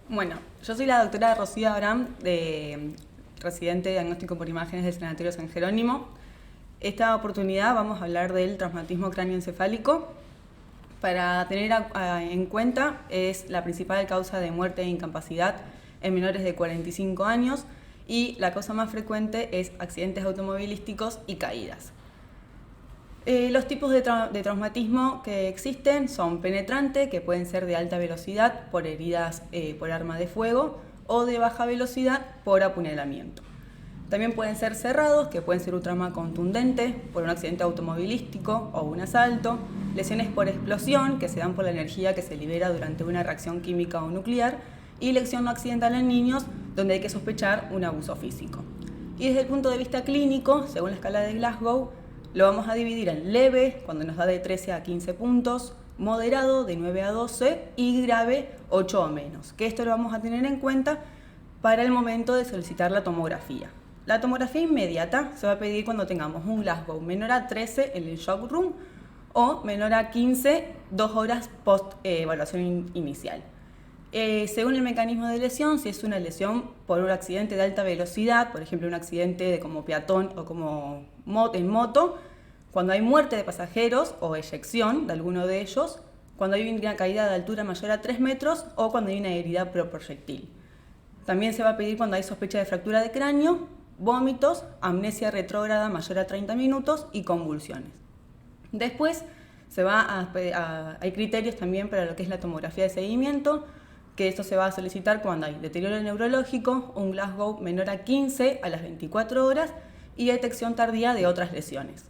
Bueno, yo soy la doctora Rocío Abraham, residente de diagnóstico por imágenes del Sanatorio San Jerónimo. Esta oportunidad vamos a hablar del traumatismo cráneoencefálico. Para tener en cuenta, es la principal causa de muerte e incapacidad en menores de 45 años y la causa más frecuente es accidentes automovilísticos y caídas. Los tipos de traumatismo que existen son penetrante, que pueden ser de alta velocidad por heridas por arma de fuego, o de baja velocidad por apuñalamiento. También pueden ser cerrados, que pueden ser un trauma contundente por un accidente automovilístico o un asalto, lesiones por explosión, que se dan por la energía que se libera durante una reacción química o nuclear, y lesión no accidental en niños, donde hay que sospechar un abuso físico. Y desde el punto de vista clínico, según la escala de Glasgow, lo vamos a dividir en leve, cuando nos da de 13 a 15 puntos, moderado de 9 a 12 y grave 8 o menos, que esto lo vamos a tener en cuenta para el momento de solicitar la tomografía. La tomografía inmediata se va a pedir cuando tengamos un Glasgow menor a 13 en el shock room o menor a 15 2 horas post evaluación inicial. Según el mecanismo de lesión, si es una lesión por un accidente de alta velocidad, por ejemplo un accidente como peatón o como en moto, cuando hay muerte de pasajeros o eyección de alguno de ellos, cuando hay una caída de altura mayor a 3 metros o cuando hay una herida por proyectil. También se va a pedir cuando hay sospecha de fractura de cráneo, vómitos, amnesia retrógrada mayor a 30 minutos y convulsiones. Después hay criterios también para lo que es la tomografía de seguimiento, que esto se va a solicitar cuando hay deterioro neurológico, un Glasgow menor a 15 a las 24 horas y detección tardía de otras lesiones.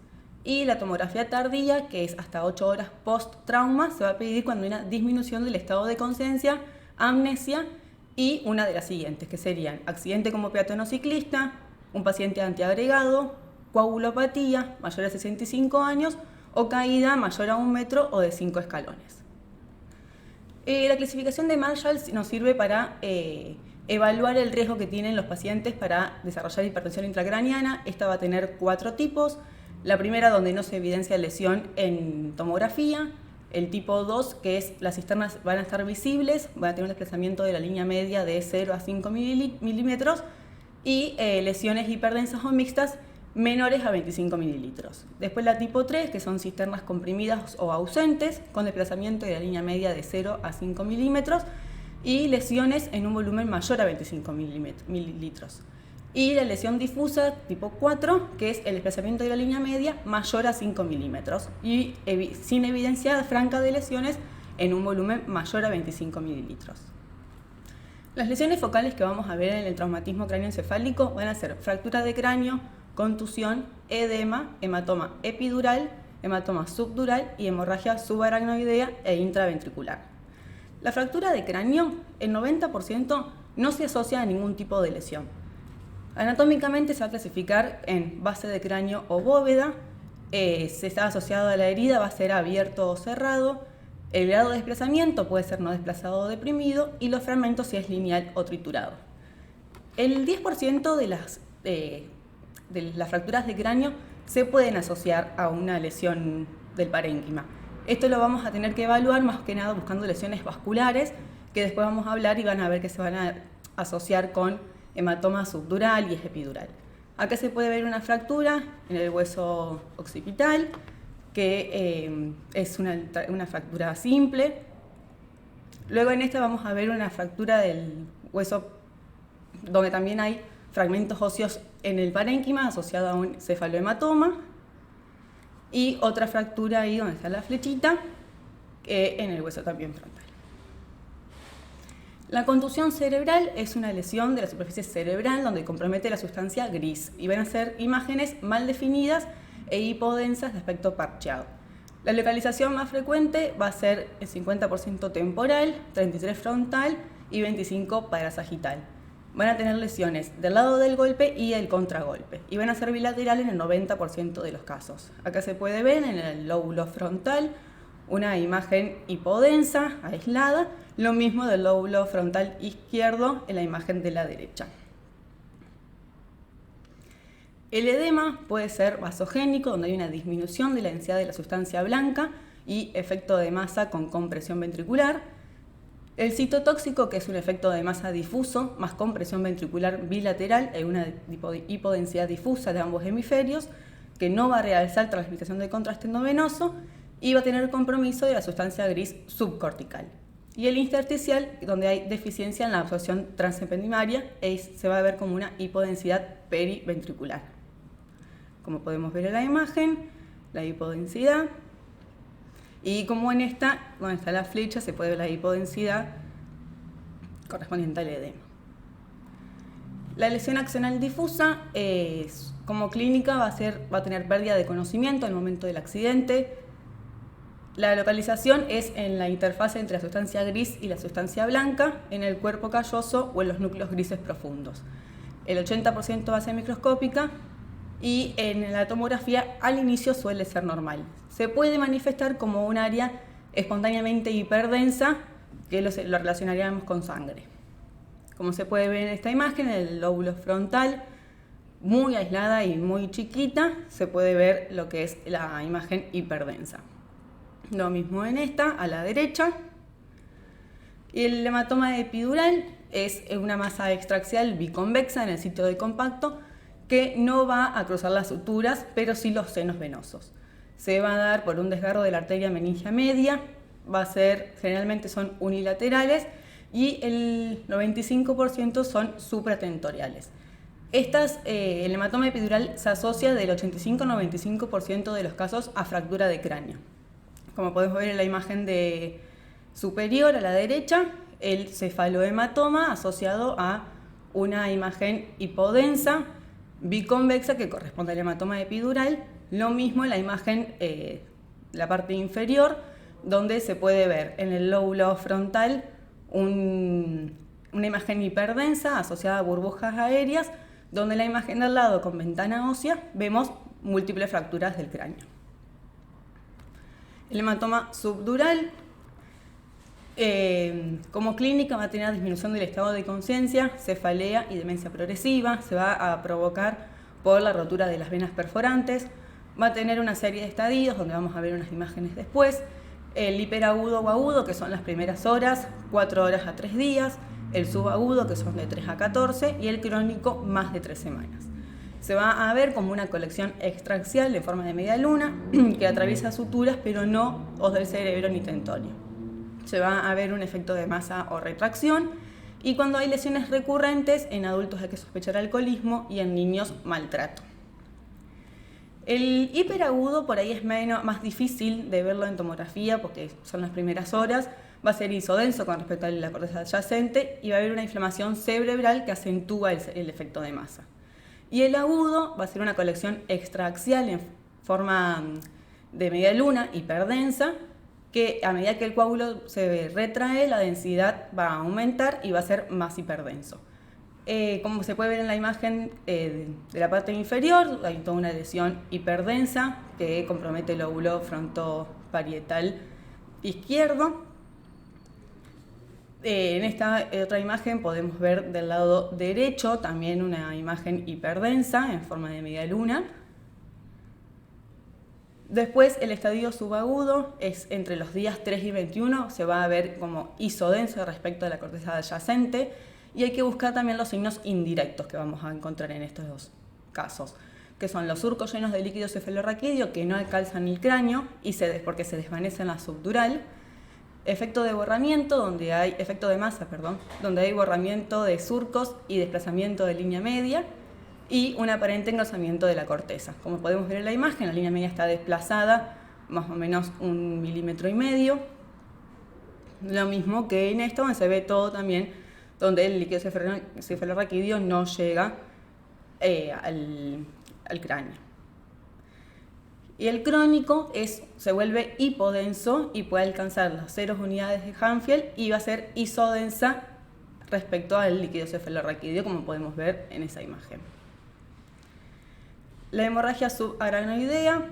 Y la tomografía tardía, que es hasta 8 horas post-trauma, se va a pedir cuando hay una disminución del estado de conciencia, amnesia y una de las siguientes, que serían accidente como peatón o ciclista, un paciente antiagregado, coagulopatía mayor a 65 años o caída mayor a 1 metro o de 5 escalones. La clasificación de Marshall nos sirve para evaluar el riesgo que tienen los pacientes para desarrollar hipertensión intracraniana. Esta va a tener 4 tipos. La primera, donde no se evidencia lesión en tomografía. El tipo 2, que es las cisternas van a estar visibles, van a tener un desplazamiento de la línea media de 0 a 5 milímetros y lesiones hiperdensas o mixtas menores a 25 mililitros. Después la tipo 3, que son cisternas comprimidas o ausentes, con desplazamiento de la línea media de 0 a 5 milímetros y lesiones en un volumen mayor a 25 mililitros. Y la lesión difusa tipo 4, que es el desplazamiento de la línea media mayor a 5 milímetros y sin evidencia franca de lesiones en un volumen mayor a 25 mililitros. Las lesiones focales que vamos a ver en el traumatismo cráneoencefálico van a ser fractura de cráneo, contusión, edema, hematoma epidural, hematoma subdural y hemorragia subaracnoidea e intraventricular. La fractura de cráneo, el 90% no se asocia a ningún tipo de lesión. Anatómicamente se va a clasificar en base de cráneo o bóveda, se está asociado a la herida, va a ser abierto o cerrado, el grado de desplazamiento puede ser no desplazado o deprimido y los fragmentos si es lineal o triturado. El 10% de las fracturas de cráneo se pueden asociar a una lesión del parénquima. Esto lo vamos a tener que evaluar más que nada buscando lesiones vasculares, que después vamos a hablar y van a ver que se van a asociar con hematoma subdural y epidural. Acá se puede ver una fractura en el hueso occipital, que es una fractura simple. Luego en esta vamos a ver una fractura del hueso donde también hay fragmentos óseos en el parénquima asociado a un cefalohematoma y otra fractura ahí donde está la flechita en el hueso también frontal. La contusión cerebral es una lesión de la superficie cerebral donde compromete la sustancia gris y van a ser imágenes mal definidas e hipodensas de aspecto parcheado. La localización más frecuente va a ser el 50% temporal, 33% frontal y 25% parasagital. Van a tener lesiones del lado del golpe y el contragolpe y van a ser bilateral en el 90% de los casos. Acá se puede ver en el lóbulo frontal una imagen hipodensa, aislada, lo mismo del lóbulo frontal izquierdo en la imagen de la derecha. El edema puede ser vasogénico, donde hay una disminución de la densidad de la sustancia blanca y efecto de masa con compresión ventricular. El citotóxico, que es un efecto de masa difuso, más compresión ventricular bilateral y una hipodensidad difusa de ambos hemisferios, que no va a realizar transmisión de contraste endovenoso y va a tener compromiso de la sustancia gris subcortical. Y el intersticial, donde hay deficiencia en la absorción transependimarias, se va a ver como una hipodensidad periventricular. Como podemos ver en la imagen, la hipodensidad. Y como en esta, donde está la flecha, se puede ver la hipodensidad correspondiente al edema. La lesión axonal difusa, como clínica, va a tener pérdida de conocimiento al momento del accidente. La localización es en la interfase entre la sustancia gris y la sustancia blanca, en el cuerpo calloso o en los núcleos grises profundos. El 80% va a ser microscópica y en la tomografía al inicio suele ser normal. Se puede manifestar como un área espontáneamente hiperdensa que lo relacionaríamos con sangre. Como se puede ver en esta imagen, el lóbulo frontal, muy aislada y muy chiquita, se puede ver lo que es la imagen hiperdensa. Lo mismo en esta, a la derecha. Y el hematoma epidural es una masa extraxial biconvexa en el sitio de compacto que no va a cruzar las suturas, pero sí los senos venosos. Se va a dar por un desgarro de la arteria meningia media, generalmente son unilaterales y el 95% son supratentoriales. El hematoma epidural se asocia del 85-95% de los casos a fractura de cráneo. Como podemos ver en la imagen superior a la derecha, el cefalohematoma asociado a una imagen hipodensa biconvexa que corresponde al hematoma epidural. Lo mismo en la imagen, la parte inferior, donde se puede ver en el lóbulo frontal una imagen hiperdensa asociada a burbujas aéreas, donde en la imagen del lado con ventana ósea vemos múltiples fracturas del cráneo. El hematoma subdural, como clínica, va a tener disminución del estado de conciencia, cefalea y demencia progresiva. Se va a provocar por la rotura de las venas perforantes. Va a tener una serie de estadios, donde vamos a ver unas imágenes después. El hiperagudo o agudo, que son las primeras horas, 4 horas a 3 días. El subagudo, que son de 3 a 14. Y el crónico, más de 3 semanas. Se va a ver como una colección extraxial en forma de media luna que atraviesa suturas, pero no os del cerebro ni tentonio. Se va a ver un efecto de masa o retracción, y cuando hay lesiones recurrentes, en adultos hay que sospechar alcoholismo y en niños maltrato. El hiperagudo por ahí es más difícil de verlo en tomografía porque son las primeras horas. Va a ser isodenso con respecto a la corteza adyacente y va a haber una inflamación cerebral que acentúa el efecto de masa. Y el agudo va a ser una colección extraaxial en forma de media luna, hiperdensa, que a medida que el coágulo se retrae, la densidad va a aumentar y va a ser más hiperdenso. Como se puede ver en la imagen de la parte inferior, hay toda una lesión hiperdensa que compromete el lóbulo frontoparietal izquierdo. En esta otra imagen podemos ver del lado derecho también una imagen hiperdensa en forma de media luna. Después el estadio subagudo es entre los días 3 y 21, se va a ver como isodenso respecto a la corteza adyacente, y hay que buscar también los signos indirectos que vamos a encontrar en estos dos casos, que son los surcos llenos de líquido cefalorraquídeo que no alcanzan el cráneo porque se desvanece en la subdural. Efecto de masa, donde hay borramiento de surcos y desplazamiento de línea media y un aparente engrosamiento de la corteza. Como podemos ver en la imagen, la línea media está desplazada más o menos 1,5 milímetros. Lo mismo que en esto, donde se ve todo también, donde el líquido cefalorraquídeo no llega al cráneo. Y el crónico se vuelve hipodenso y puede alcanzar las 0 unidades de Hanfield y va a ser isodensa respecto al líquido cefalorraquídeo, como podemos ver en esa imagen. La hemorragia subaracnoidea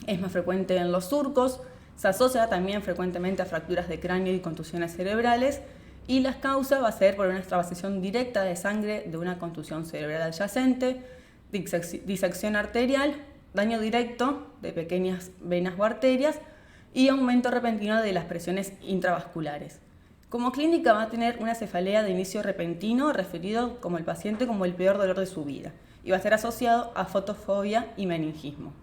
es más frecuente en los surcos, se asocia también frecuentemente a fracturas de cráneo y contusiones cerebrales, y las causas va a ser por una extravasación directa de sangre de una contusión cerebral adyacente, disección arterial, daño directo de pequeñas venas o arterias y aumento repentino de las presiones intravasculares. Como clínica va a tener una cefalea de inicio repentino, referido como el paciente como el peor dolor de su vida, y va a estar asociado a fotofobia y meningismo.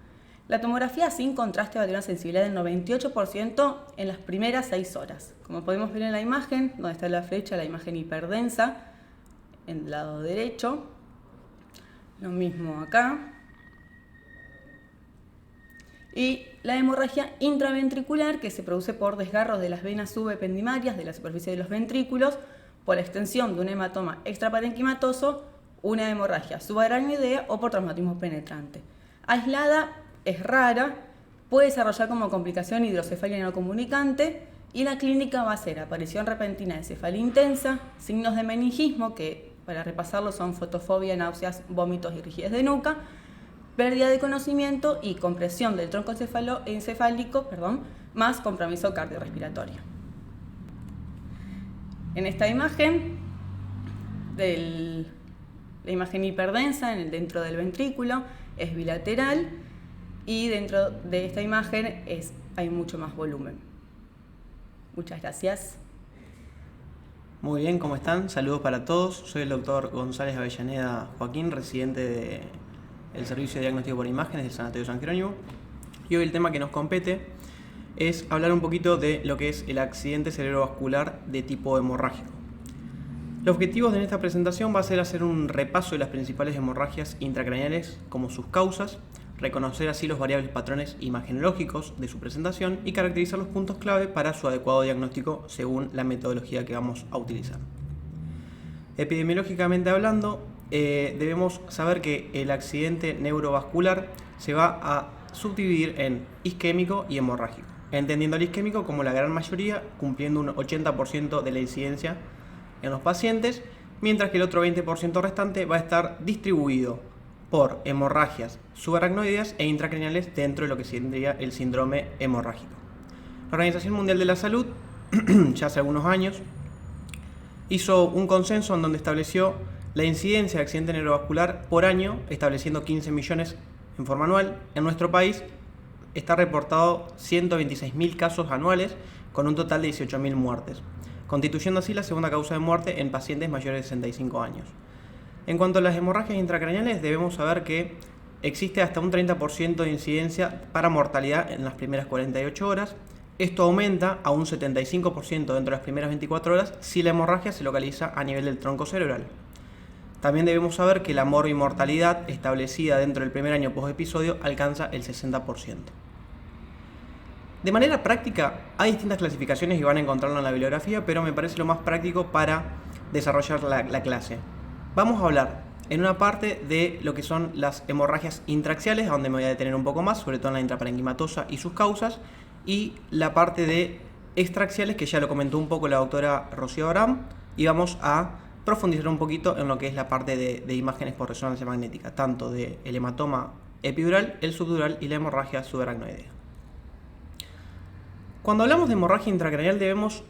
La tomografía sin contraste va a tener una sensibilidad del 98% en las primeras 6 horas. Como podemos ver en la imagen, donde está la flecha, la imagen hiperdensa, en el lado derecho. Lo mismo acá. Y la hemorragia intraventricular, que se produce por desgarros de las venas subependimarias de la superficie de los ventrículos, por la extensión de un hematoma extraparenquimatoso, una hemorragia subaracnoidea o por traumatismo penetrante. Aislada, es rara, puede desarrollar como complicación hidrocefalia no comunicante, y la clínica va a ser aparición repentina de cefalea intensa, signos de meningismo, que para repasarlo son fotofobia, náuseas, vómitos y rigidez de nuca, pérdida de conocimiento y compresión del tronco encefálico, más compromiso cardiorrespiratorio. En esta imagen, la imagen hiperdensa dentro del ventrículo es bilateral y dentro de esta imagen hay mucho más volumen. Muchas gracias. Muy bien, ¿cómo están? Saludos para todos. Soy el doctor González Avellaneda Joaquín, residente del Servicio de Diagnóstico por Imágenes del Sanatorio San Jerónimo. Y hoy el tema que nos compete es hablar un poquito de lo que es el accidente cerebrovascular de tipo hemorrágico. Los objetivos de esta presentación va a ser hacer un repaso de las principales hemorragias intracraneales como sus causas, reconocer así los variables patrones imagenológicos de su presentación y caracterizar los puntos clave para su adecuado diagnóstico según la metodología que vamos a utilizar. Epidemiológicamente hablando, debemos saber que el accidente neurovascular se va a subdividir en isquémico y hemorrágico, entendiendo el isquémico como la gran mayoría, cumpliendo un 80% de la incidencia en los pacientes, mientras que el otro 20% restante va a estar distribuido por hemorragias subaracnoideas e intracraneales dentro de lo que tendría el síndrome hemorrágico. La Organización Mundial de la Salud, ya hace algunos años, hizo un consenso en donde estableció la incidencia de accidente neurovascular por año, estableciendo 15 millones en forma anual. En nuestro país está reportado 126.000 casos anuales, con un total de 18.000 muertes, constituyendo así la segunda causa de muerte en pacientes mayores de 65 años. En cuanto a las hemorragias intracraneales, debemos saber que existe hasta un 30% de incidencia para mortalidad en las primeras 48 horas. Esto aumenta a un 75% dentro de las primeras 24 horas si la hemorragia se localiza a nivel del tronco cerebral. También debemos saber que la morbimortalidad establecida dentro del primer año post-episodio alcanza el 60%. De manera práctica, hay distintas clasificaciones y van a encontrarlo en la bibliografía, pero me parece lo más práctico para desarrollar la clase. Vamos a hablar en una parte de lo que son las hemorragias intraaxiales, donde me voy a detener un poco más, sobre todo en la intraparenquimatosa y sus causas, y la parte de extraaxiales, que ya lo comentó un poco la doctora Rocío Abraham, y vamos a profundizar un poquito en lo que es la parte de imágenes por resonancia magnética, tanto del hematoma epidural, el subdural y la hemorragia subaracnoidea. Cuando hablamos de hemorragia intracraneal debemos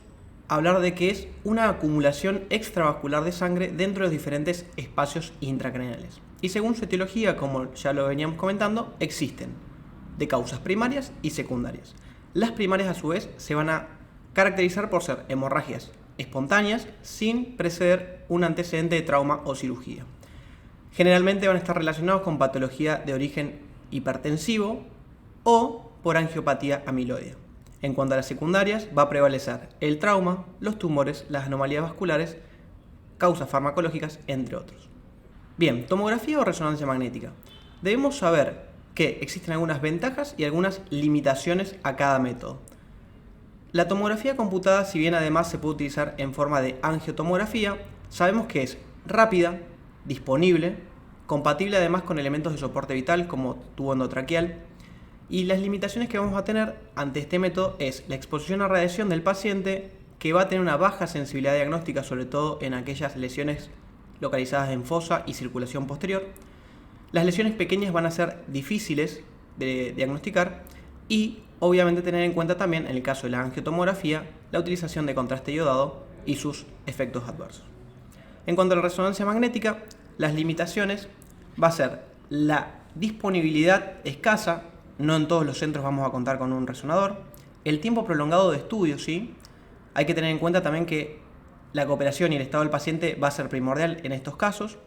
hablar de que es una acumulación extravascular de sangre dentro de los diferentes espacios intracraneales. Y según su etiología, como ya lo veníamos comentando, existen de causas primarias y secundarias. Las primarias a su vez se van a caracterizar por ser hemorragias espontáneas sin preceder un antecedente de trauma o cirugía. Generalmente van a estar relacionados con patología de origen hipertensivo o por angiopatía amiloidea. En cuanto a las secundarias, va a prevalecer el trauma, los tumores, las anomalías vasculares, causas farmacológicas, entre otros. Bien, tomografía o resonancia magnética. Debemos saber que existen algunas ventajas y algunas limitaciones a cada método. La tomografía computada, si bien además se puede utilizar en forma de angiotomografía, sabemos que es rápida, disponible, compatible además con elementos de soporte vital como tubo endotraqueal. Y las limitaciones que vamos a tener ante este método es la exposición a radiación del paciente, que va a tener una baja sensibilidad diagnóstica, sobre todo en aquellas lesiones localizadas en fosa y circulación posterior. Las lesiones pequeñas van a ser difíciles de diagnosticar y obviamente tener en cuenta también, en el caso de la angiotomografía, la utilización de contraste iodado y sus efectos adversos. En cuanto a la resonancia magnética, las limitaciones va a ser la disponibilidad escasa. No en todos los centros vamos a contar con un resonador. El tiempo prolongado de estudio, ¿sí? Hay que tener en cuenta también que la cooperación y el estado del paciente va a ser primordial en estos casos.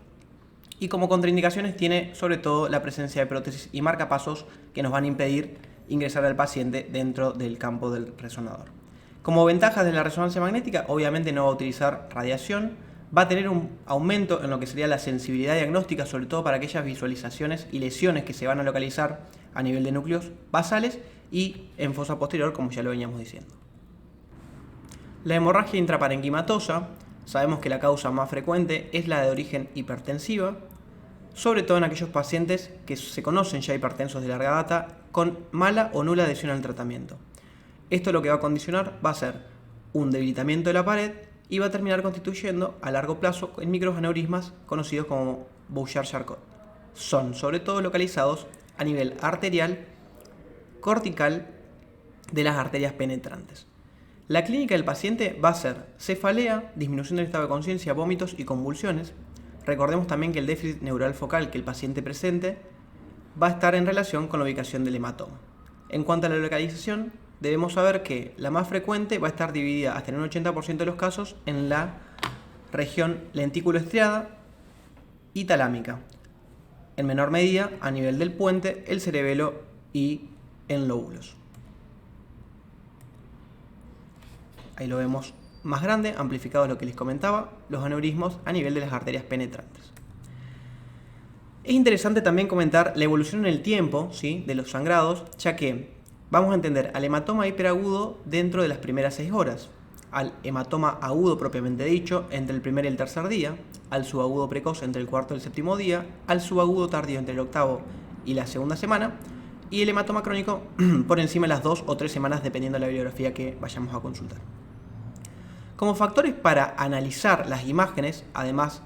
Y como contraindicaciones tiene sobre todo la presencia de prótesis y marcapasos que nos van a impedir ingresar al paciente dentro del campo del resonador. Como ventajas de la resonancia magnética, obviamente no va a utilizar radiación, va a tener un aumento en lo que sería la sensibilidad diagnóstica, sobre todo para aquellas visualizaciones y lesiones que se van a localizar a nivel de núcleos basales y en fosa posterior, como ya lo veníamos diciendo. La hemorragia intraparenquimatosa, sabemos que la causa más frecuente es la de origen hipertensiva, sobre todo en aquellos pacientes que se conocen ya hipertensos de larga data con mala o nula adhesión al tratamiento. Esto lo que va a condicionar va a ser un debilitamiento de la pared y va a terminar constituyendo a largo plazo en microaneurismas conocidos como Bouchard-Charcot. Son sobre todo localizados a nivel arterial, cortical de las arterias penetrantes. La clínica del paciente va a ser cefalea, disminución del estado de conciencia, vómitos y convulsiones. Recordemos también que el déficit neural focal que el paciente presente va a estar en relación con la ubicación del hematoma. En cuanto a la localización, debemos saber que la más frecuente va a estar dividida hasta en un 80% de los casos en la región lentículo-estriada y talámica. En menor medida a nivel del puente, el cerebelo y en lóbulos. Ahí lo vemos más grande, amplificado de lo que les comentaba, los aneurismos a nivel de las arterias penetrantes. Es interesante también comentar la evolución en el tiempo, ¿sí?, de los sangrados, ya que vamos a entender al hematoma hiperagudo dentro de las primeras 6 horas, al hematoma agudo propiamente dicho entre el primer y el tercer día, al subagudo precoz entre el cuarto y el séptimo día, al subagudo tardío entre el octavo y la segunda semana, y el hematoma crónico por encima de las 2 o 3 semanas dependiendo de la bibliografía que vayamos a consultar. Como factores para analizar las imágenes, además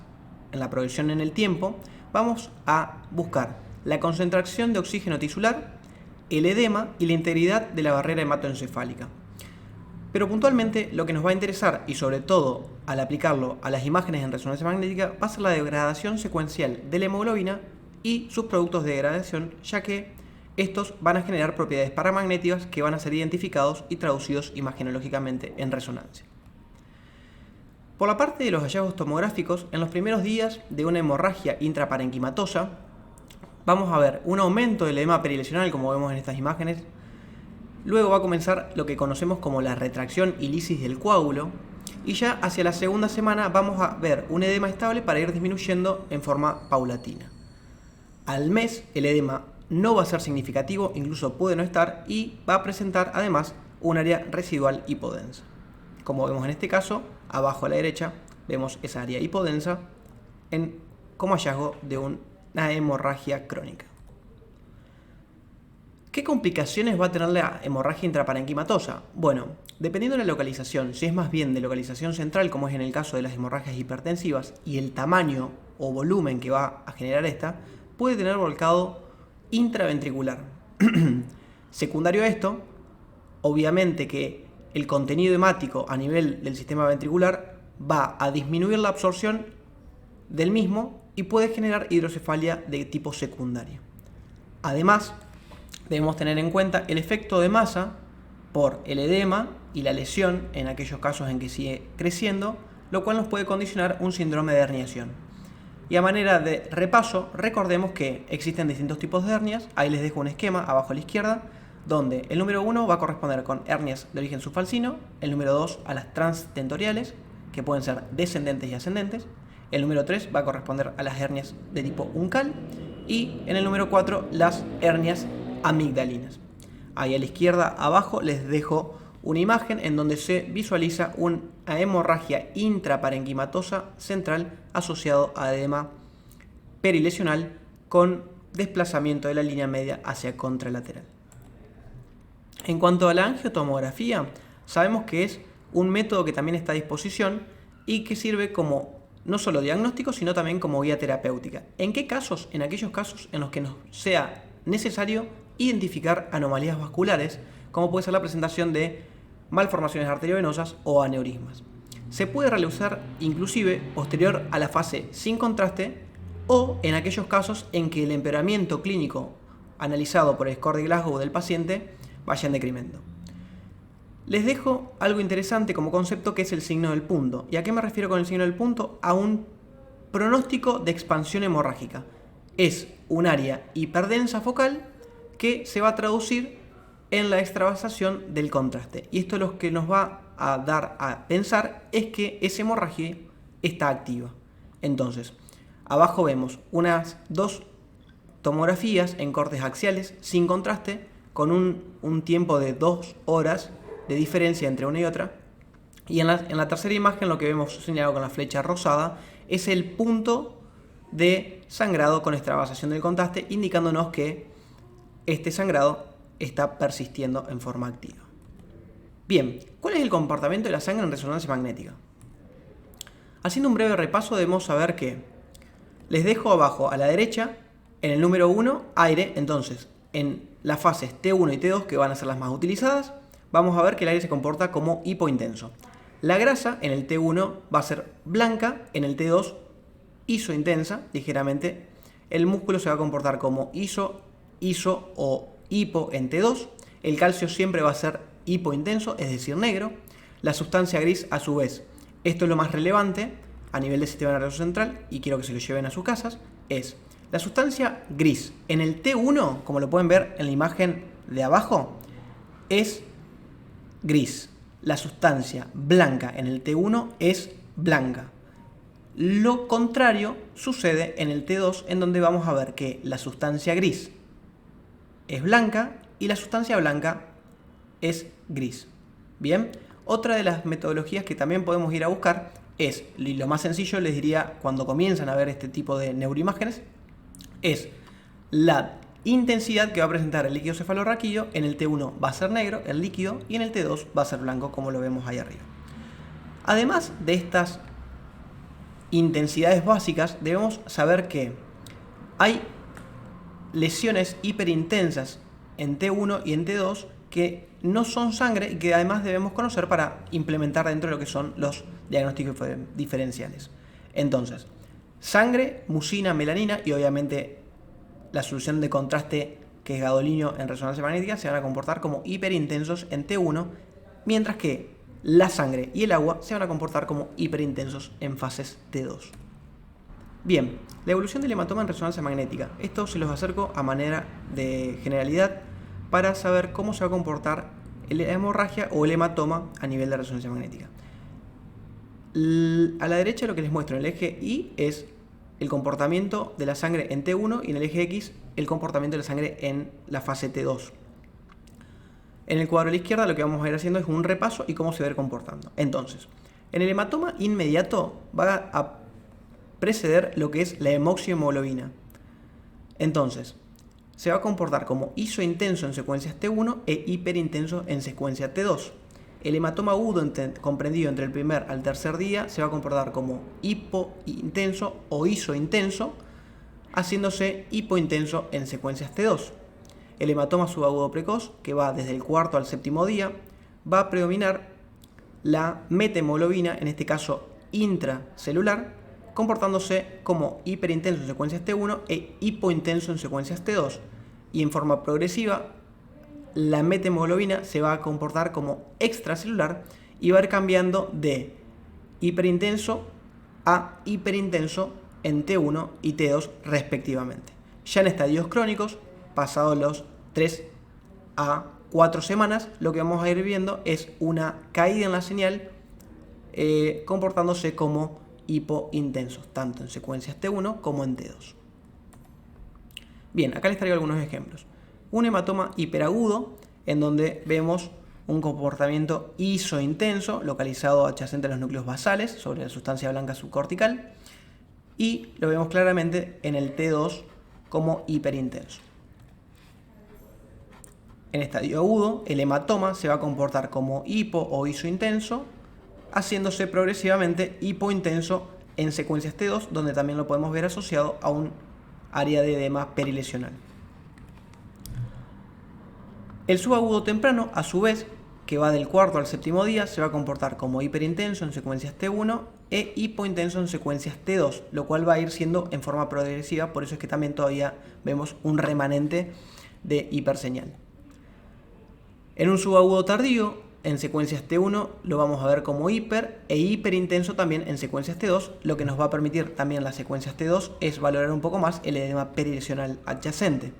en la progresión en el tiempo, vamos a buscar la concentración de oxígeno tisular, el edema y la integridad de la barrera hematoencefálica. Pero puntualmente lo que nos va a interesar, y sobre todo al aplicarlo a las imágenes en resonancia magnética, va a ser la degradación secuencial de la hemoglobina y sus productos de degradación, ya que estos van a generar propiedades paramagnéticas que van a ser identificados y traducidos imagenológicamente en resonancia. Por la parte de los hallazgos tomográficos, en los primeros días de una hemorragia intraparenquimatosa, vamos a ver un aumento del edema perilesional, como vemos en estas imágenes. Luego va a comenzar lo que conocemos como la retracción y lisis del coágulo, y ya hacia la segunda semana vamos a ver un edema estable para ir disminuyendo en forma paulatina. Al mes el edema no va a ser significativo, incluso puede no estar, y va a presentar además un área residual hipodensa. Como vemos en este caso, abajo a la derecha vemos esa área hipodensa como hallazgo de una hemorragia crónica. ¿Qué complicaciones va a tener la hemorragia intraparenquimatosa? Bueno, dependiendo de la localización, si es más bien de localización central, como es en el caso de las hemorragias hipertensivas, y el tamaño o volumen que va a generar esta, puede tener volcado intraventricular. Secundario a esto, obviamente que el contenido hemático a nivel del sistema ventricular va a disminuir la absorción del mismo y puede generar hidrocefalia de tipo secundario. Además, debemos tener en cuenta el efecto de masa por el edema y la lesión en aquellos casos en que sigue creciendo, lo cual nos puede condicionar un síndrome de herniación. Y a manera de repaso, recordemos que existen distintos tipos de hernias. Ahí les dejo un esquema abajo a la izquierda, donde el número 1 va a corresponder con hernias de origen subfalcino, el número 2 a las transtentoriales, que pueden ser descendentes y ascendentes, el número 3 va a corresponder a las hernias de tipo uncal, y en el número 4 las hernias amigdalinas. Ahí a la izquierda abajo les dejo una imagen en donde se visualiza una hemorragia intraparenquimatosa central asociado a edema perilesional con desplazamiento de la línea media hacia contralateral. En cuanto a la angiotomografía, sabemos que es un método que también está a disposición y que sirve como no solo diagnóstico, sino también como guía terapéutica. ¿En qué casos? En aquellos casos en los que nos sea necesario identificar anomalías vasculares, como puede ser la presentación de malformaciones arteriovenosas o aneurismas. Se puede realizar inclusive posterior a la fase sin contraste o en aquellos casos en que el empeoramiento clínico analizado por el score de Glasgow del paciente vaya en decremento. Les dejo algo interesante como concepto que es el signo del punto. ¿Y a qué me refiero con el signo del punto? A un pronóstico de expansión hemorrágica. Es un área hiperdensa focal que se va a traducir en la extravasación del contraste. Y esto lo que nos va a dar a pensar es que esa hemorragia está activa. Entonces, abajo vemos unas 2 tomografías en cortes axiales sin contraste con un tiempo de 2 horas de diferencia entre una y otra. Y en la tercera imagen lo que vemos señalado con la flecha rosada es el punto de sangrado con extravasación del contraste, indicándonos que este sangrado está persistiendo en forma activa. Bien, ¿cuál es el comportamiento de la sangre en resonancia magnética? Haciendo un breve repaso debemos saber que les dejo abajo a la derecha, en el número 1, aire. Entonces, en las fases T1 y T2, que van a ser las más utilizadas, vamos a ver que el aire se comporta como hipointenso. La grasa en el T1 va a ser blanca, en el T2 isointensa, ligeramente. El músculo se va a comportar como iso o hipo en T2. El calcio siempre va a ser hipointenso, es decir, negro. La sustancia gris, a su vez, esto es lo más relevante a nivel del sistema nervioso central y quiero que se lo lleven a sus casas, es la sustancia gris. En el T1, como lo pueden ver en la imagen de abajo, es gris. La sustancia blanca en el T1 es blanca. Lo contrario sucede en el T2, en donde vamos a ver que la sustancia gris es blanca y la sustancia blanca es gris. Bien, otra de las metodologías que también podemos ir a buscar es, y lo más sencillo les diría cuando comienzan a ver este tipo de neuroimágenes, es la intensidad que va a presentar el líquido cefalorraquídeo. En el T1 va a ser negro el líquido y en el T2 va a ser blanco, como lo vemos ahí arriba. Además de estas intensidades básicas, debemos saber que hay lesiones hiperintensas en T1 y en T2 que no son sangre y que además debemos conocer para implementar dentro de lo que son los diagnósticos diferenciales. Entonces, sangre, mucina, melanina y obviamente la solución de contraste que es gadolinio en resonancia magnética se van a comportar como hiperintensos en T1, mientras que la sangre y el agua se van a comportar como hiperintensos en fases T2. Bien, la evolución del hematoma en resonancia magnética. Esto se los acerco a manera de generalidad para saber cómo se va a comportar la hemorragia o el hematoma a nivel de resonancia magnética. A la derecha lo que les muestro en el eje Y es el comportamiento de la sangre en T1 y en el eje X el comportamiento de la sangre en la fase T2. En el cuadro a la izquierda lo que vamos a ir haciendo es un repaso y cómo se va a ir comportando. Entonces, en el hematoma inmediato va a preceder lo que es la hemoxiohemoglobina. Entonces, se va a comportar como isointenso en secuencias T1 e hiperintenso en secuencia T2. El hematoma agudo comprendido entre el primer al tercer día se va a comportar como hipointenso o isointenso, haciéndose hipointenso en secuencias T2. El hematoma subagudo precoz, que va desde el cuarto al séptimo día, va a predominar la metahemoglobina, en este caso intracelular, comportándose como hiperintenso en secuencias T1 e hipointenso en secuencias T2. Y en forma progresiva, la metahemoglobina se va a comportar como extracelular y va a ir cambiando de hiperintenso a hiperintenso en T1 y T2 respectivamente. Ya en estadios crónicos, pasados los 3 a 4 semanas, lo que vamos a ir viendo es una caída en la señal comportándose como hipointensos, tanto en secuencias T1 como en T2. Bien, acá les traigo algunos ejemplos. Un hematoma hiperagudo, en donde vemos un comportamiento isointenso localizado adyacente a los núcleos basales sobre la sustancia blanca subcortical, y lo vemos claramente en el T2 como hiperintenso. En estadio agudo, el hematoma se va a comportar como hipo o isointenso, haciéndose progresivamente hipointenso en secuencias T2, donde también lo podemos ver asociado a un área de edema perilesional. El subagudo temprano, a su vez, que va del cuarto al séptimo día, se va a comportar como hiperintenso en secuencias T1 e hipointenso en secuencias T2, lo cual va a ir siendo en forma progresiva, por eso es que también todavía vemos un remanente de hiperseñal. En un subagudo tardío, en secuencias T1 lo vamos a ver como hiper e hiperintenso también en secuencias T2. Lo que nos va a permitir también las secuencias T2 es valorar un poco más el edema perilesional adyacente.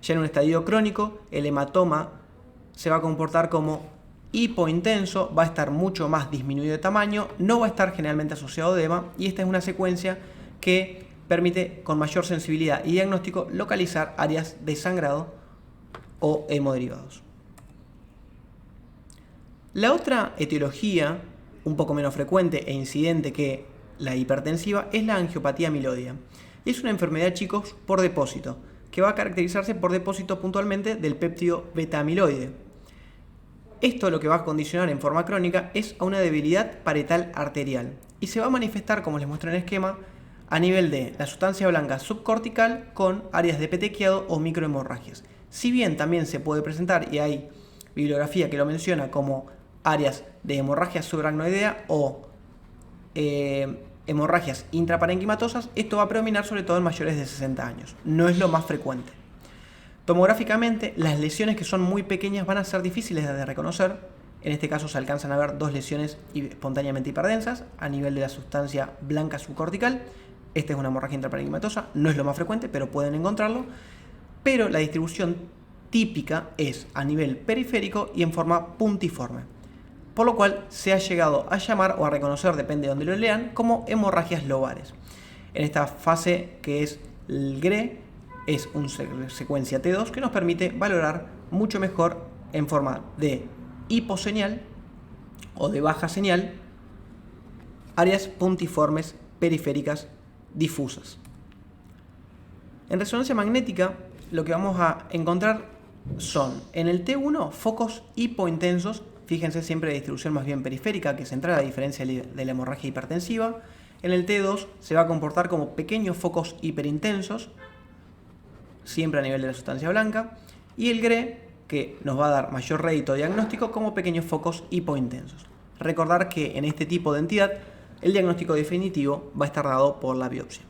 Ya en un estadio crónico, el hematoma se va a comportar como hipointenso, va a estar mucho más disminuido de tamaño, no va a estar generalmente asociado a edema, y esta es una secuencia que permite con mayor sensibilidad y diagnóstico localizar áreas de sangrado o hemoderivados. La otra etiología, un poco menos frecuente e incidente que la hipertensiva, es la angiopatía amiloidea. Y es una enfermedad, chicos, por depósito, que va a caracterizarse por depósito puntualmente del péptido beta-amiloide. Esto lo que va a condicionar en forma crónica es a una debilidad parietal arterial y se va a manifestar, como les muestro en el esquema, a nivel de la sustancia blanca subcortical con áreas de petequiado o microhemorragias. Si bien también se puede presentar, y hay bibliografía que lo menciona, como áreas de hemorragia subaracnoidea o hemorragias intraparenquimatosas, esto va a predominar sobre todo en mayores de 60 años. No es lo más frecuente. Tomográficamente, las lesiones que son muy pequeñas van a ser difíciles de reconocer. En este caso se alcanzan a ver 2 lesiones espontáneamente hiperdensas a nivel de la sustancia blanca subcortical. Esta es una hemorragia intraparenquimatosa, no es lo más frecuente, pero pueden encontrarlo. Pero la distribución típica es a nivel periférico y en forma puntiforme, por lo cual se ha llegado a llamar o a reconocer, depende de donde lo lean, como hemorragias lobares. En esta fase, que es el GRE, es una secuencia T2 que nos permite valorar mucho mejor en forma de hiposeñal o de baja señal áreas puntiformes periféricas difusas. En resonancia magnética lo que vamos a encontrar son en el T1 focos hipointensos. Fíjense siempre de distribución más bien periférica que central, a diferencia de la hemorragia hipertensiva. En el T2 se va a comportar como pequeños focos hiperintensos, siempre a nivel de la sustancia blanca. Y el GRE, que nos va a dar mayor rédito diagnóstico, como pequeños focos hipointensos. Recordar que en este tipo de entidad el diagnóstico definitivo va a estar dado por la biopsia.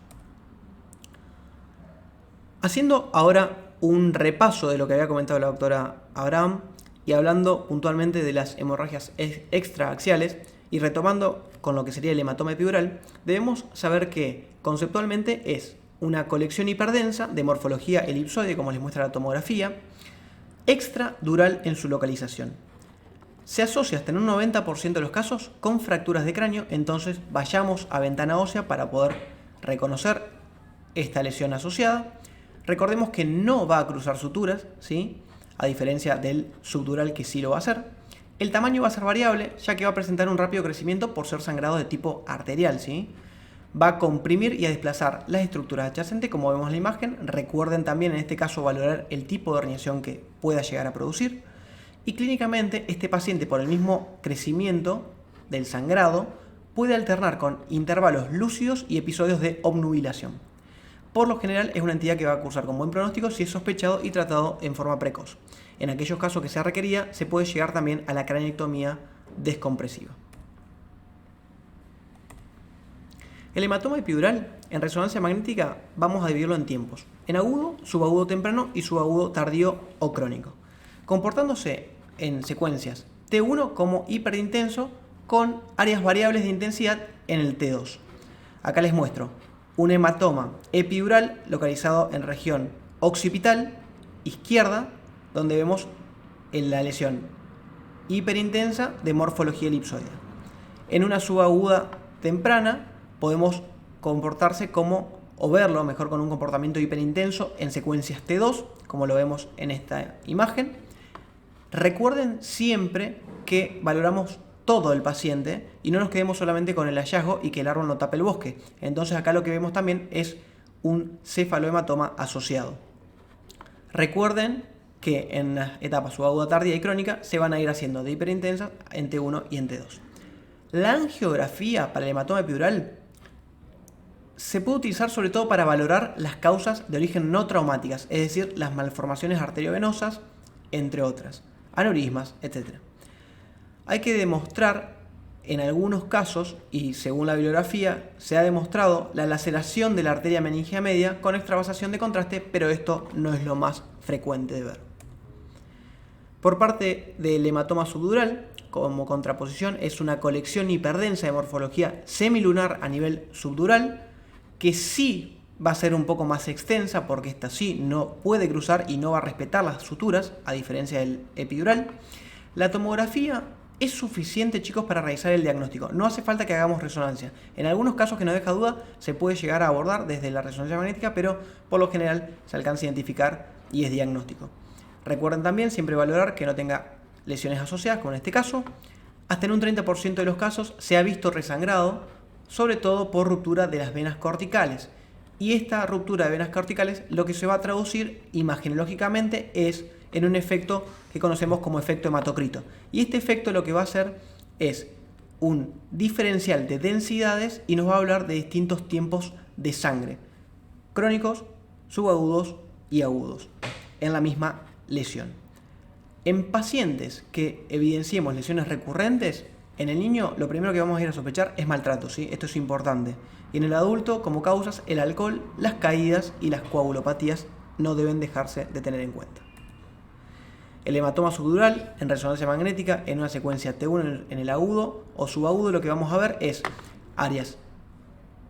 Haciendo ahora un repaso de lo que había comentado la doctora Abraham, y hablando puntualmente de las hemorragias extraaxiales y retomando con lo que sería el hematoma epidural, debemos saber que conceptualmente es una colección hiperdensa de morfología elipsoide, como les muestra la tomografía, extradural en su localización. Se asocia hasta en un 90% de los casos con fracturas de cráneo, entonces vayamos a ventana ósea para poder reconocer esta lesión asociada. Recordemos que no va a cruzar suturas, ¿sí?, a diferencia del subdural, que sí lo va a hacer. El tamaño va a ser variable, ya que va a presentar un rápido crecimiento por ser sangrado de tipo arterial, ¿sí? Va a comprimir y a desplazar las estructuras adyacentes, como vemos en la imagen. Recuerden también en este caso valorar el tipo de herniación que pueda llegar a producir. Y clínicamente este paciente, por el mismo crecimiento del sangrado, puede alternar con intervalos lúcidos y episodios de obnubilación. Por lo general es una entidad que va a cursar con buen pronóstico si es sospechado y tratado en forma precoz. En aquellos casos que sea requerida, se puede llegar también a la craneectomía descompresiva. El hematoma epidural en resonancia magnética vamos a dividirlo en tiempos: en agudo, subagudo temprano y subagudo tardío o crónico, comportándose en secuencias T1 como hiperintenso con áreas variables de intensidad en el T2. Acá les muestro un hematoma epidural localizado en región occipital izquierda, donde vemos la lesión hiperintensa de morfología elipsoidea. En una subaguda temprana podemos comportarse como, o verlo mejor con un comportamiento hiperintenso en secuencias T2, como lo vemos en esta imagen. Recuerden siempre que valoramos todo el paciente y no nos quedemos solamente con el hallazgo y que el árbol no tape el bosque. Entonces acá lo que vemos también es un cefalohematoma asociado. Recuerden que en las etapas subaguda, tardía y crónica se van a ir haciendo de hiperintensa en T1 y en T2. La angiografía para el hematoma epidural se puede utilizar sobre todo para valorar las causas de origen no traumáticas, es decir, las malformaciones arteriovenosas, entre otras, aneurismas, etc. Hay que demostrar en algunos casos, y según la bibliografía, se ha demostrado la laceración de la arteria meningea media con extravasación de contraste, pero esto no es lo más frecuente de ver. Por parte del hematoma subdural, como contraposición, es una colección hiperdensa de morfología semilunar a nivel subdural, que sí va a ser un poco más extensa porque esta sí no puede cruzar y no va a respetar las suturas, a diferencia del epidural. La tomografía es suficiente, chicos, para realizar el diagnóstico. No hace falta que hagamos resonancia. En algunos casos que no deja duda, se puede llegar a abordar desde la resonancia magnética, pero por lo general se alcanza a identificar y es diagnóstico. Recuerden también siempre valorar que no tenga lesiones asociadas, como en este caso. Hasta en un 30% de los casos se ha visto resangrado, sobre todo por ruptura de las venas corticales. Y esta ruptura de venas corticales lo que se va a traducir imagenológicamente es en un efecto que conocemos como efecto hematocrito. Y este efecto lo que va a hacer es un diferencial de densidades y nos va a hablar de distintos tiempos de sangre, crónicos, subagudos y agudos, en la misma lesión. En pacientes que evidenciemos lesiones recurrentes, en el niño lo primero que vamos a ir a sospechar es maltrato, ¿sí? Esto es importante. Y en el adulto, como causas, el alcohol, las caídas y las coagulopatías no deben dejarse de tener en cuenta. El hematoma subdural en resonancia magnética en una secuencia T1 en el agudo o subagudo, lo que vamos a ver es áreas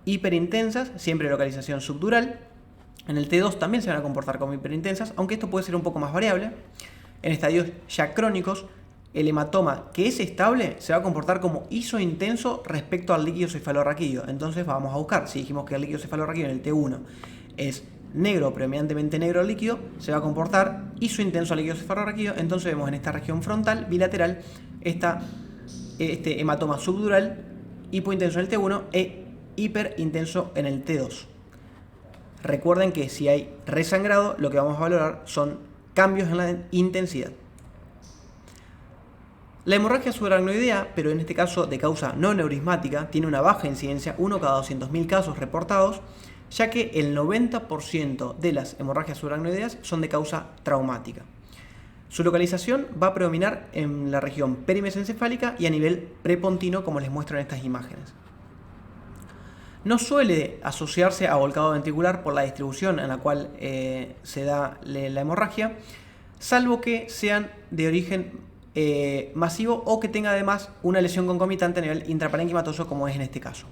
hiperintensas, siempre localización subdural. En el T2 también se van a comportar como hiperintensas, aunque esto puede ser un poco más variable. En estadios ya crónicos, el hematoma que es estable se va a comportar como isointenso respecto al líquido cefalorraquídeo. Entonces vamos a buscar, si dijimos que el líquido cefalorraquídeo en el T1 es negro, predominantemente negro líquido, se va a comportar isointenso al líquido cefalorraquídeo. Entonces vemos en esta región frontal bilateral este hematoma subdural, hipointenso en el T1 e hiperintenso en el T2. Recuerden que si hay resangrado, lo que vamos a valorar son cambios en la intensidad. La hemorragia subaracnoidea, pero en este caso de causa no neurismática, tiene una baja incidencia, 1 cada 200.000 casos reportados, ya que el 90% de las hemorragias subaracnoideas son de causa traumática. Su localización va a predominar en la región perimesencefálica y a nivel prepontino, como les muestro en estas imágenes. No suele asociarse a volcado ventricular por la distribución en la cual se da la hemorragia, salvo que sean de origen masivo o que tenga además una lesión concomitante a nivel intraparenquimatoso, como es en este caso.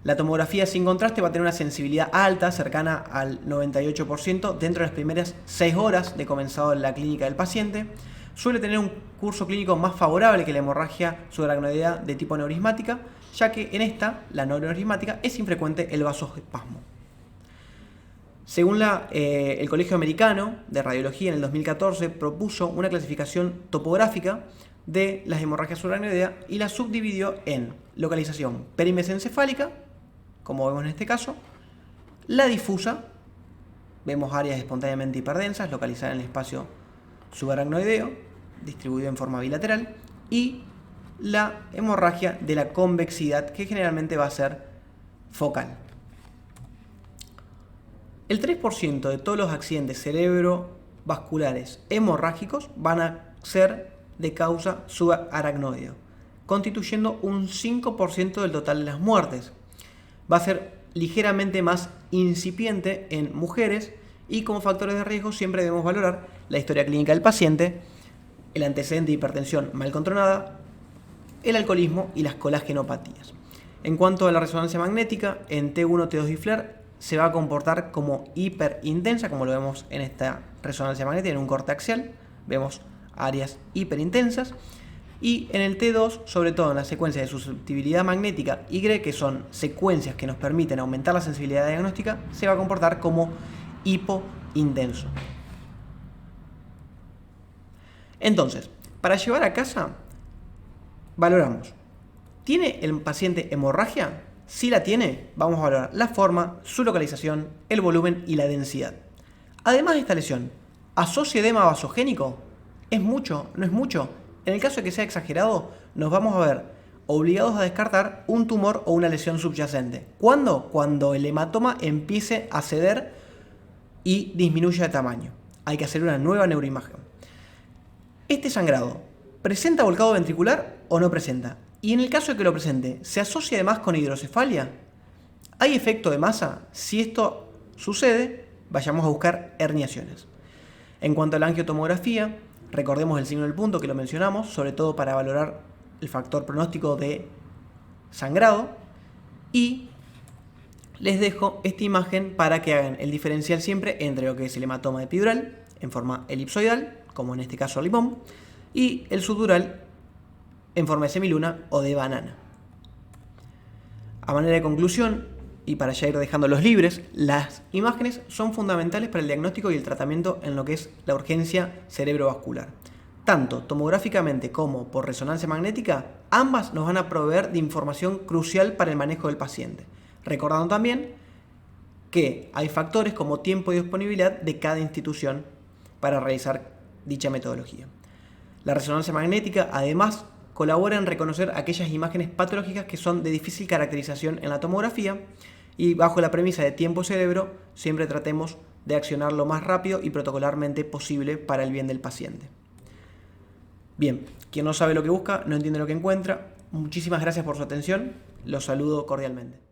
La tomografía sin contraste va a tener una sensibilidad alta, cercana al 98%, dentro de las primeras 6 horas de comenzado la clínica del paciente. Suele tener un curso clínico más favorable que la hemorragia subaracnoidea de tipo neurismática, ya que en esta, la no neurismática, es infrecuente el vasoespasmo. Según el Colegio Americano de Radiología en el 2014 propuso una clasificación topográfica de las hemorragias subaracnoideas y la subdividió en localización perimesencefálica, como vemos en este caso, la difusa, vemos áreas espontáneamente hiperdensas localizadas en el espacio subaracnoideo, distribuido en forma bilateral, y la hemorragia de la convexidad, que generalmente va a ser focal. El 3% de todos los accidentes cerebrovasculares hemorrágicos van a ser de causa subaracnoideo, constituyendo un 5% del total de las muertes. Va a ser ligeramente más incipiente en mujeres y como factores de riesgo siempre debemos valorar la historia clínica del paciente, el antecedente de hipertensión mal controlada, el alcoholismo y las colagenopatías. En cuanto a la resonancia magnética, en T1, T2 y FLAIR se va a comportar como hiperintensa, como lo vemos en esta resonancia magnética, en un corte axial, vemos áreas hiperintensas, y en el T2, sobre todo en la secuencia de susceptibilidad magnética Y, que son secuencias que nos permiten aumentar la sensibilidad diagnóstica, se va a comportar como hipointenso. Entonces, para llevar a casa, valoramos, ¿tiene el paciente hemorragia? Si la tiene, vamos a valorar la forma, su localización, el volumen y la densidad. Además de esta lesión, ¿asocia edema vasogénico? ¿Es mucho? ¿No es mucho? En el caso de que sea exagerado, nos vamos a ver obligados a descartar un tumor o una lesión subyacente. ¿Cuándo? Cuando el hematoma empiece a ceder y disminuya de tamaño. Hay que hacer una nueva neuroimagen. ¿Este sangrado presenta volcado ventricular o no presenta? Y en el caso de que lo presente, ¿se asocia además con hidrocefalia? ¿Hay efecto de masa? Si esto sucede, vayamos a buscar herniaciones. En cuanto a la angiotomografía, Recordemos el signo del punto que lo mencionamos, sobre todo para valorar el factor pronóstico de sangrado. Y les dejo esta imagen para que hagan el diferencial siempre entre lo que es el hematoma epidural en forma elipsoidal, como en este caso limón, y el subdural en forma de semiluna o de banana. A manera de conclusión, y para ya ir dejándolos libres, las imágenes son fundamentales para el diagnóstico y el tratamiento en lo que es la urgencia cerebrovascular. Tanto tomográficamente como por resonancia magnética, ambas nos van a proveer de información crucial para el manejo del paciente. Recordando también que hay factores como tiempo y disponibilidad de cada institución para realizar dicha metodología. La resonancia magnética, además, colabora en reconocer aquellas imágenes patológicas que son de difícil caracterización en la tomografía, y bajo la premisa de tiempo-cerebro, siempre tratemos de accionar lo más rápido y protocolarmente posible para el bien del paciente. Bien, quien no sabe lo que busca, no entiende lo que encuentra. Muchísimas gracias por su atención. Los saludo cordialmente.